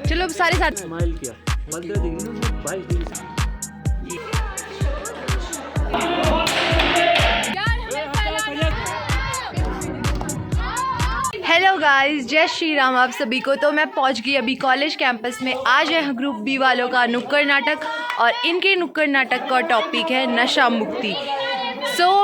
चलो सारे साथ स्माइल किया 15 डिग्री में 22 डिग्री हेलो गाइस, जय श्री राम आप सभी को। तो मैं पहुंच गई अभी कॉलेज कैंपस में। आज है ग्रुप बी वालों का नुक्कड़ नाटक और इनके नुक्कड़ नाटक का टॉपिक है नशा मुक्ति।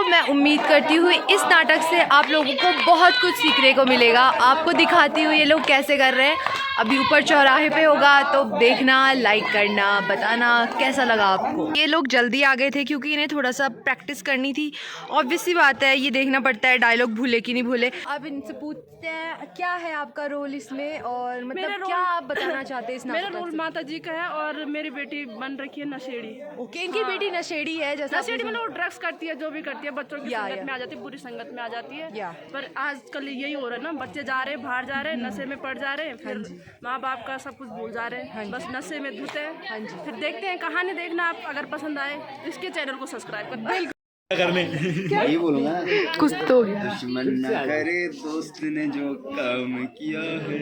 मैं उम्मीद करती हूँ इस नाटक से आप लोगों को बहुत कुछ सीखने को मिलेगा। आपको दिखाती हूँ ये लोग कैसे कर रहे हैं। अभी ऊपर चौराहे पे होगा तो देखना, लाइक करना, बताना कैसा लगा आपको। ये लोग जल्दी आ गए थे क्योंकि इन्हें थोड़ा सा प्रैक्टिस करनी थी। ऑब्वियस सी बात है, ये देखना पड़ता है डायलॉग भूले कि नहीं भूले। अब इनसे पूछते हैं क्या है आपका रोल इसमें और मतलब क्या आप बताना चाहते हैं इस नाटक। मेरा रोल माता जी का है और मेरी बेटी बन रखी है नशेड़ी। ओके, इनकी बेटी नशेड़ी है। जैसा नशेड़ी मतलब वो ड्रग्स करती है, जो भी करती है, बच्चों की संगत में आ जाती है, बुरी संगत में आ जाती है। पर आजकल यही हो रहा है ना, बच्चे जा रहे हैं, बाहर जा रहे हैं, नशे में पड़ जा रहे हैं, फिर माँ बाप का सब कुछ भूल जा रहे हैं, बस नशे में धुते हैं। फिर देखते हैं, कहानी देखना आप, अगर पसंद आए इसके चैनल को सब्सक्राइब करना। करने यही बोलूंगा ना, कुछ तो दुश्मन न करे दोस्त ने जो काम किया है।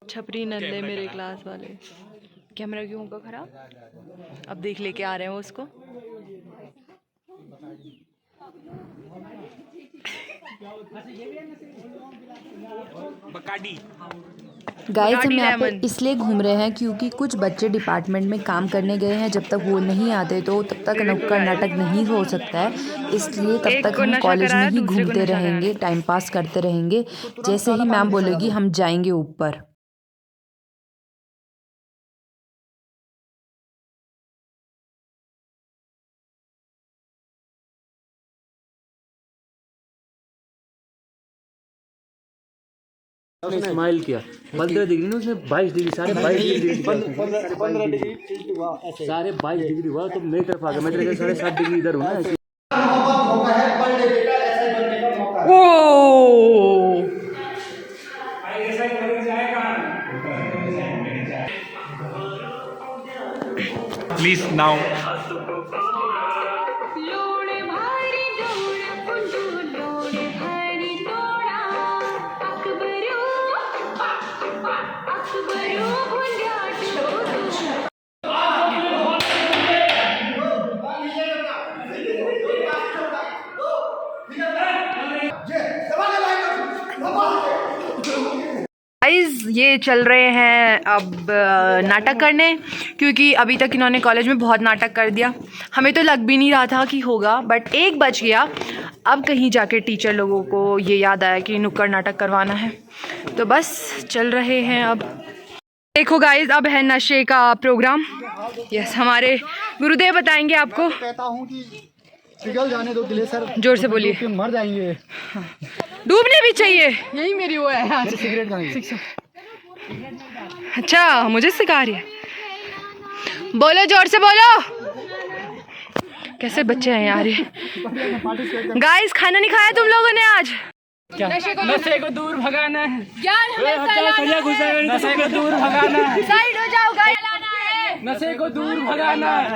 छपरी नल्ले मेरे क्लास वाले। कैमरा क्यों होगा खराब? अब देख लेके आ रहे हैं वो उसको। गाइस, हम यहाँ पे इसलिए घूम रहे हैं क्योंकि कुछ बच्चे डिपार्टमेंट में काम करने गए हैं। जब तक वो नहीं आते तो तब तक नुक्कड़ नाटक नहीं हो सकता है, इसलिए तब तक हम कॉलेज में ही घूमते रहेंगे, टाइम पास करते रहेंगे। जैसे ही मैम बोलेगी हम जाएंगे ऊपर। स्माइल किया 15 डिग्री में उसने 22 डिग्री सारे 22 डिग्री सारे 22 डिग्री हुआ। तो मेरी तरफ आ गया, मैं तेरे 7.5 डिग्री इधर हूँ ना। प्लीज नाउ गाइस, ये चल रहे हैं अब नाटक करने, क्योंकि अभी तक इन्होंने कॉलेज में बहुत नाटक कर दिया। हमें तो लग भी नहीं रहा था कि होगा, बट 1 बज गया। अब कहीं जाके टीचर लोगों को ये याद आया कि नुक्कड़ नाटक करवाना है, तो बस चल रहे हैं। अब देखो गाइस, अब है नशे का प्रोग्राम। यस, हमारे गुरुदेव बताएंगे आपको। कहता हूँ कि पिघल जाने दो ग्लेशियर, जोर से बोलिए। मर जाएंगे। डूबने भी चाहिए, यही मेरी वो है। सिगरेट खाएंगे। अच्छा, मुझे सिखा रही है। बोलो, जोर से बोलो। कैसे बच्चे हैं यार ये। गाइस, खाना नहीं खाया तुम लोगों ने आज? नशे को दूर भगाना है, ज्ञान हमें फैलाना है। नशे को दूर भगाना है, साइड हो जाओ गाइस। नशे को दूर भगाना है,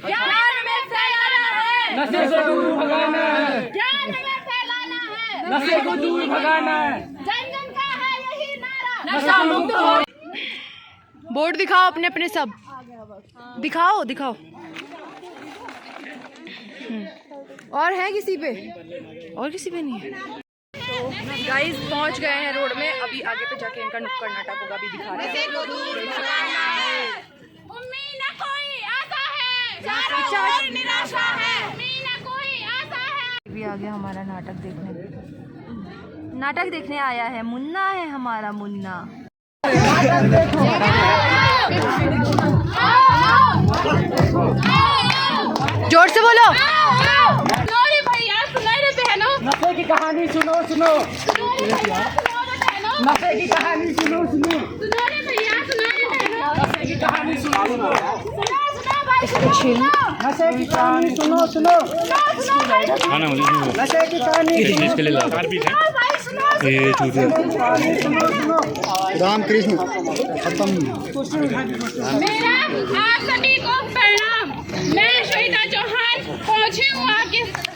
ज्ञान हमें फैलाना है। नशे को दूर भगाना है, ज्ञान हमें फैलाना है। नशे को दूर भगाना है, जन जन का है यही नारा, नशा मुक्त हो। बोर्ड दिखाओ अपने अपने सब। दिखाओ दिखाओ। और है किसी पे? और किसी पे नहीं है। गाइस, पहुंच गए हैं रोड में। अभी आगे पे जाके इनका नुक्कड़ नाटक होगा, अभी दिखा रहे हैं। उम्मीद न कोई आशा है, चारों ओर निराशा है। उम्मीद न कोई आशा है। भी आ गया हमारा नाटक देखने। नाटक देखने आया है, मुन्ना है हमारा मुन्ना। जोर से बोलो। लोरी भैया सुनाई रे बहनों, नशे की कहानी सुनो सुनो, लोरी भैया सुनो रे बहनों, नशे की कहानी सुनो सुनो, लोरी भैया सुनो रे बहनों, नशे की कहानी सुनो सुनो, सुना भाई सुनो, नशे की कहानी सुनो सुनो, नशे की कहानी सुनो भाई सुनो, रामकृष्ण खत्म। मेरा आप सभी को प्रणाम। मैं श्वेता चौहान पहुंची हूँ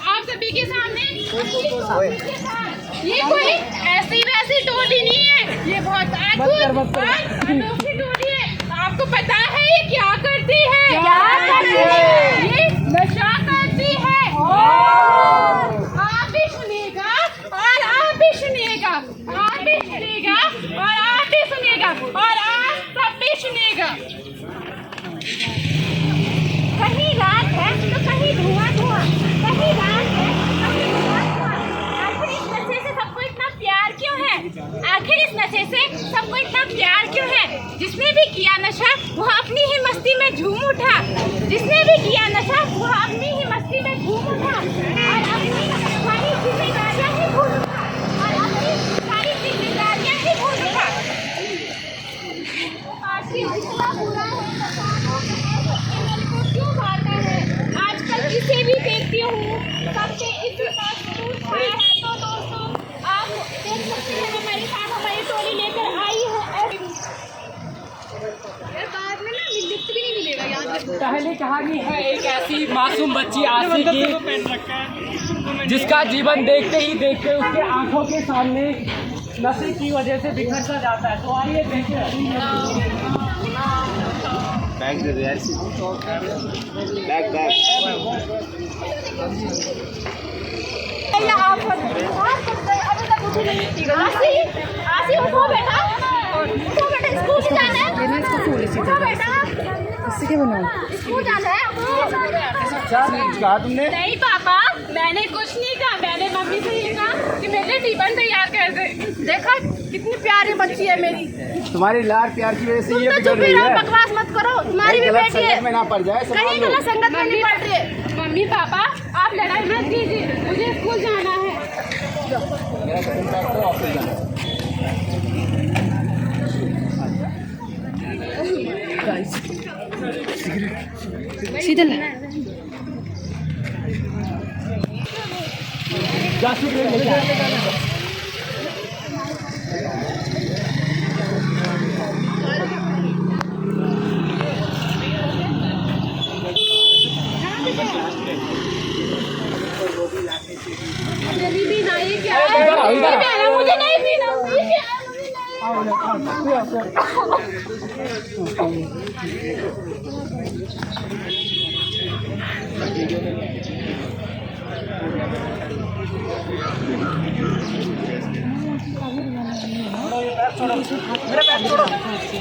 आप सभी के सामने। ये कोई ऐसी वैसी टोली टोली नहीं है, ये बहुत अद्भुत और अनोखी टोली है। आपको पता है ये क्या करती है? ये नशा करती है। आप भी सुनिएगा और आप भी सुनिएगा, आप भी सुनिएगा और आप भी सुनिएगा और आप सब भी सुनिएगा। कहीं रात है तो कहीं धुआं धुआं, कहीं रात है कहीं धुआं धुआं। आखिर इस नशे से सबको इतना प्यार क्यों है? आखिर इस नशे से सबको इतना प्यार क्यों है? जिसने भी किया नशा वह अपनी ही मस्ती में झूम उठा, जिसने भी किया नशा वह अपनी ही मस्ती में झूम उठा और अपनी सारी जिम्मेदारियां ही भूल उठा, और अपनी सारी जिम्मेदारियां ही भूल उठा। आखिर इतना बुरा है क्यों मारता है? आजकल जिसे भी देखती हूँ सबसे इतना सुरूर है। तो दोस्तों आप देख सकते हैं हमारे साथ हमारी टोली लेकर आई है। बाद में ना लिफ्ट भी नहीं मिलेगा, याद रखो। पहली कहानी है एक ऐसी मासूम बच्ची आसी की, जिसका जीवन देखते ही देखते उसके आंखों के सामने नशे की वजह से बिखरता जाता है। तो आइए देखते बैग दे दो यार, बैग बैग। आसी उठो बेटा, उठो बेटा, स्कूल जाना है। उठो बेटा, इससे क्या बनाऊं? स्कूल जाना है। कहा तुमने? नहीं पापा, मैंने कुछ नहीं कहा। मैंने मम्मी से ये कहा कि मेरे टिफिन तैयार कर दे। देखा कितनी प्यारी बच्ची है मेरी। तुम्हारी लाड प्यार की वजह से ये तुम तो चुप ही रहो, बकवास मत करो। तुम्हारी भी बेटी है, में ना पड़ जाए। कहीं गलत संगत में नहीं पड़ रही है। मम्मी पापा आप लड़ाई मत कीजिए, मुझे स्कूल जाना है। सीधा ला। मुझे नहीं पीना।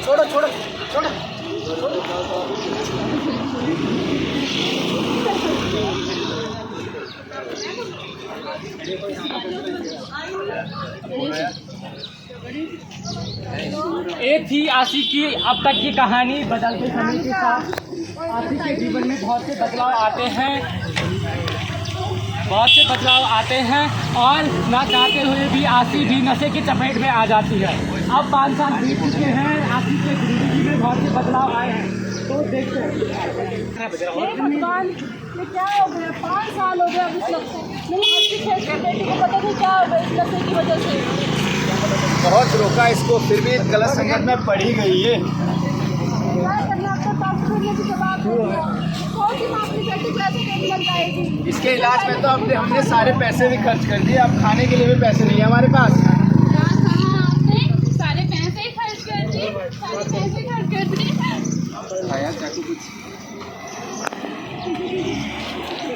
छोड़ो छोड़ो छोड़ो। ये थी आशी की अब तक की कहानी। बदलते समय के साथ आशी के जीवन में बहुत से बदलाव आते हैं और ना चाहते हुए भी आशी भी नशे की चपेट में आ जाती है। अब 5 साल बीत चुके हैं, आशी के जिंदगी में बहुत से बदलाव आए हैं। तो देखते हैं भगवान ये क्या हो गया। 5 साल हो गए अब इस लक्ष्य मेरी बच्ची 6 की बेटी को पता नहीं क्या हो गया इस लक्ष्य की वजह से। बहुत रोका इसको, फिर भी गलत संगत में पड़ी गई है। क्या करना आपको डॉक्टर ने भी जवाब दे दिया। कौन सी अपनी बेटी को ऐसे कैसे बन पाएगी? इसके इलाज में तो हमने सारे पैसे भी खर्च कर दिए, अब खाने के लिए भी पैसे नहीं है हमारे पास। सारे पैसे ही खर्च कर दिए, सारे पैसे खर्च कर दिए। खाया चाकू कुछ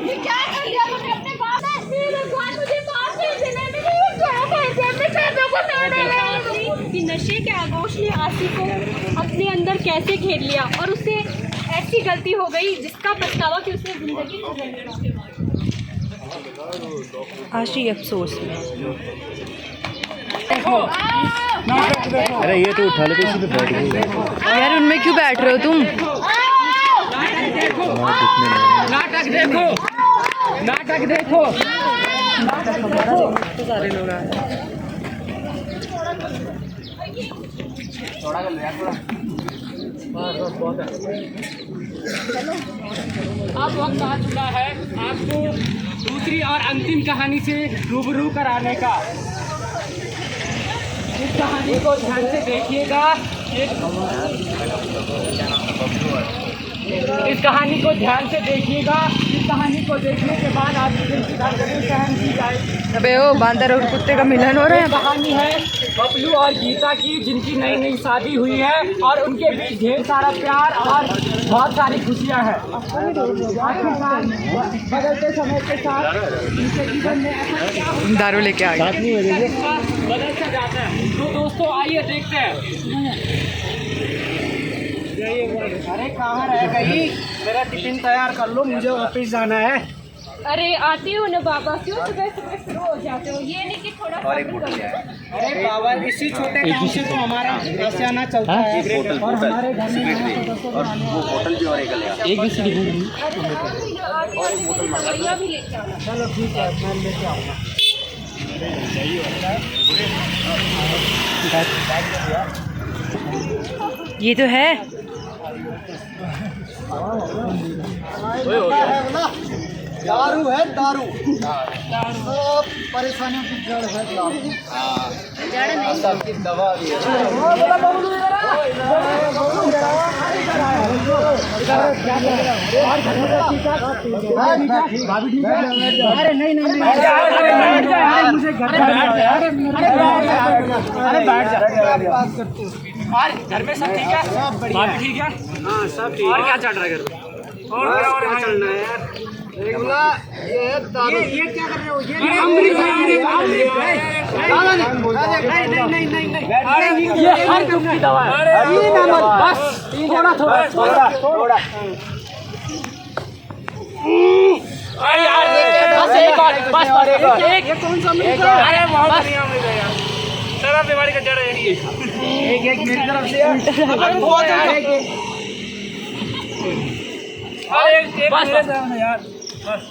ये क्या कर दिया तुमने अपने बाप से? भगवान मुझे माफ कर देना, मैंने क्या कैसे अपने पैसों को तोड़ कि नशे के आगोश ने आशी को अपने अंदर कैसे घेर लिया और उससे ऐसी गलती हो गई जिसका पछतावा कि उसने जिंदगी गुजारी। आशी अफसोस में। अरे ये तो उठा लो, तो इसी पे बैठ गई यार उनमें क्यों बैठ रहे हो तुम? नाटक देखो, नाटक देखो। सारे लोग आ रहे हैं। अब वक्त आ चुका है आपको दूसरी और अंतिम कहानी से रूबरू कराने का। इस कहानी को ध्यान से देखिएगा। इस कहानी को ध्यान से देखिएगा। इस कहानी को देखने के बाद आपकी दिल की धड़कनें सहन की जाएगी। अबे ओ बांदर और कुत्ते का मिलन हो रहा है। कहानी है बबलू और गीता की, जिनकी नई नई शादी हुई है और उनके बीच ढेर सारा प्यार और बहुत सारी खुशियां हैं। आखिरकार बदलते समय के साथ उनके जीवन में ऐसा क्या होता दारू लेके आ गया। है, बदलता जाता है। तो दोस्तों आइए देखते हैं। अरे कहाँ रह गई? मेरा टिफिन तैयार कर लो, मुझे ऑफिस जाना है। अरे आती हूँ ना बाबा, क्यों सुबह सुबह शुरू हो जाते हो? ये नहीं कि थोड़ा अरे बाबा, इसी छोटे काम से तो हमारा आना चलता है। और हमारे घर में और वो होटल भी और एक ले एक भी सीढ़ी भी लेके आना। चलो ठीक है, मैं लेके आऊँगा। ये तो है। दारू है, दारू सब परेशानियों की जड़ है दारू। जड़ नहीं, सबकी दवा भी है। अरे नहीं मुझे घर घर में सब ठीक है? भाभी ठीक है? हाँ सब ठीक। और क्या चल रहा है घर में? और क्या चलना है यार? ये दारू। ये क्या कर रहे हो? ये नहीं ये हर दुख की दवा है। बस थोड़ा अरे यार बस एक और, बस एक कौन सा मिल रहा है? अरे बहुत बढ़िया मिल रहा है यार। सारा बीमारी का जड़ है ये। एक मेरी तरफ से यार। अरे एक मेरे तरफ से यार। बस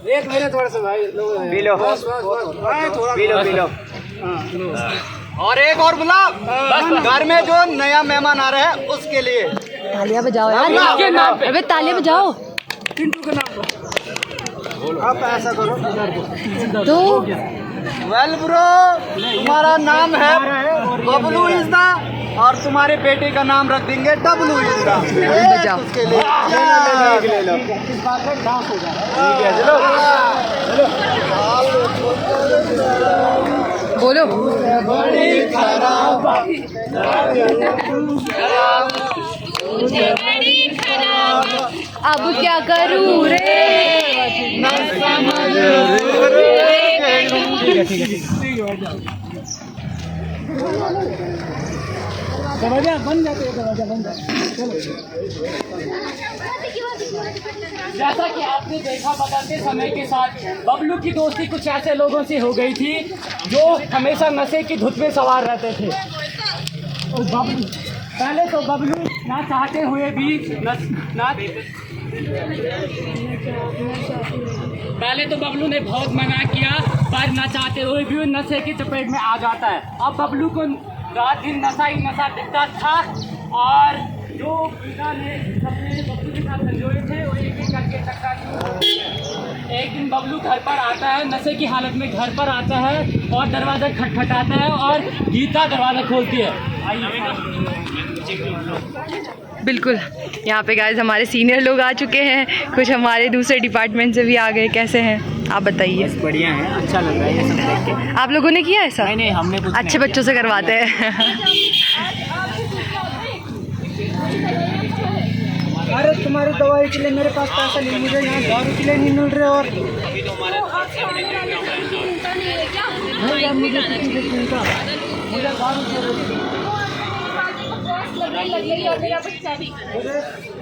एक मेरे थोड़ा सा भाई पी लो, पी लो। और एक और बुलाओ, घर में जो नया मेहमान आ रहा है उसके लिए। तालियां बजाओ इसके नाम यार। पे। अबे तालियां बजाओ। चिंटू के नाम पर। अब ऐसा करो, तो वेल ब्रो, तुम्हारा नाम है बबलू इज़दा और तुम्हारे बेटे का नाम रख देंगे डब्लू इज़दा। बजाओ। उसके लिए ले लो। इस बात में डांस हो जाए। ठीक है, चलो बोलो। मुझे बड़ी खराब। अब क्या करूँ रे? दरवाजा बन जाते हैं, दरवाजा बन जाते। जैसा कि आपने देखा, बदलते समय के साथ बबलू की दोस्ती कुछ ऐसे लोगों से हो गई थी जो हमेशा नशे की धुत में सवार रहते थे। और बबलू पहले तो बबलू ना चाहते हुए भी पहले तो बबलू ने बहुत मना किया, पर ना चाहते हुए भी वो नशे की चपेट में आ जाता है। अब बबलू को रात दिन नशा ही नशा दिखता था और जो पिता ने अपने बबलू के साथ संजोए थे वो एक एक करके टक्का। एक दिन बबलू घर पर आता है, नशे की हालत में घर पर आता है और दरवाज़ा खटखटाता है और गीता दरवाज़ा खोलती है। बिल्कुल, यहाँ पे गाइस हमारे सीनियर लोग आ चुके हैं, कुछ हमारे दूसरे डिपार्टमेंट से भी आ गए। कैसे हैं आप बताइए? बढ़िया है, अच्छा लग रहा है ये सब देख के। आप लोगों ने किया ऐसा? नहीं हमने कुछ अच्छे बच्चों से करवाते हैं। अरे तुम्हारी दवाई के लिए मेरे पास पैसा नहीं, मुझे यहाँ दारू के लिए नहीं मिल रहे। और मुझे दारू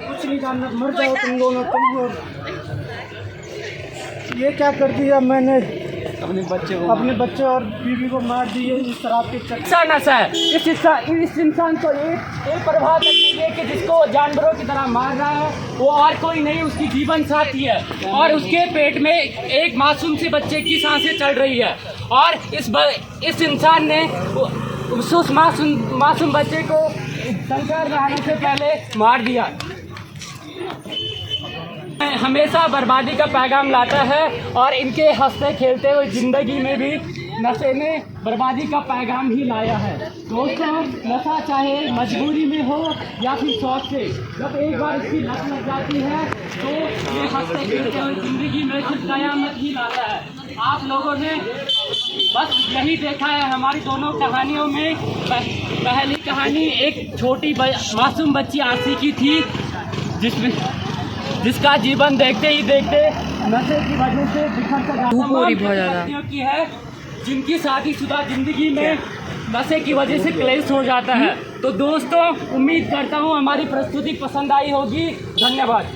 कुछ नहीं जानना, मर जाओ तुम दोनों। ये क्या कर दिया मैंने? अपने बच्चे और बीवी को मार दिए इस शराब के चक्कर। नशा है इस इंसान को एक प्रभाव लगेगी कि जिसको जानवरों की तरह मार रहा है वो और कोई नहीं, उसकी जीवन साथी है और उसके पेट में एक मासूम से बच्चे की सांसें चल रही है और इस इंसान ने उस मासूम बच्चे को संस्कार रहने से पहले मार दिया। हमेशा बर्बादी का पैगाम लाता है और इनके हंसते खेलते हुए ज़िंदगी में भी नशे ने बर्बादी का पैगाम ही लाया है। दोस्तों, नशा चाहे मजबूरी में हो या फिर शौक से, जब एक बार इसकी लत लग जाती है तो ये हंसते खेलते हुए जिंदगी में सिर्फ कयामत ही लाता है। आप लोगों ने बस यही देखा है हमारी दोनों कहानियों में। पहली कहानी एक छोटी मासूम बच्ची आशी की थी, जिसका जीवन देखते ही देखते नशे की वजह से बिखर कर जाता की है, जिनकी शादीशुदा जिंदगी में नशे की वजह से क्लेश हो जाता है। तो दोस्तों, उम्मीद करता हूँ हमारी प्रस्तुति पसंद आई होगी। धन्यवाद।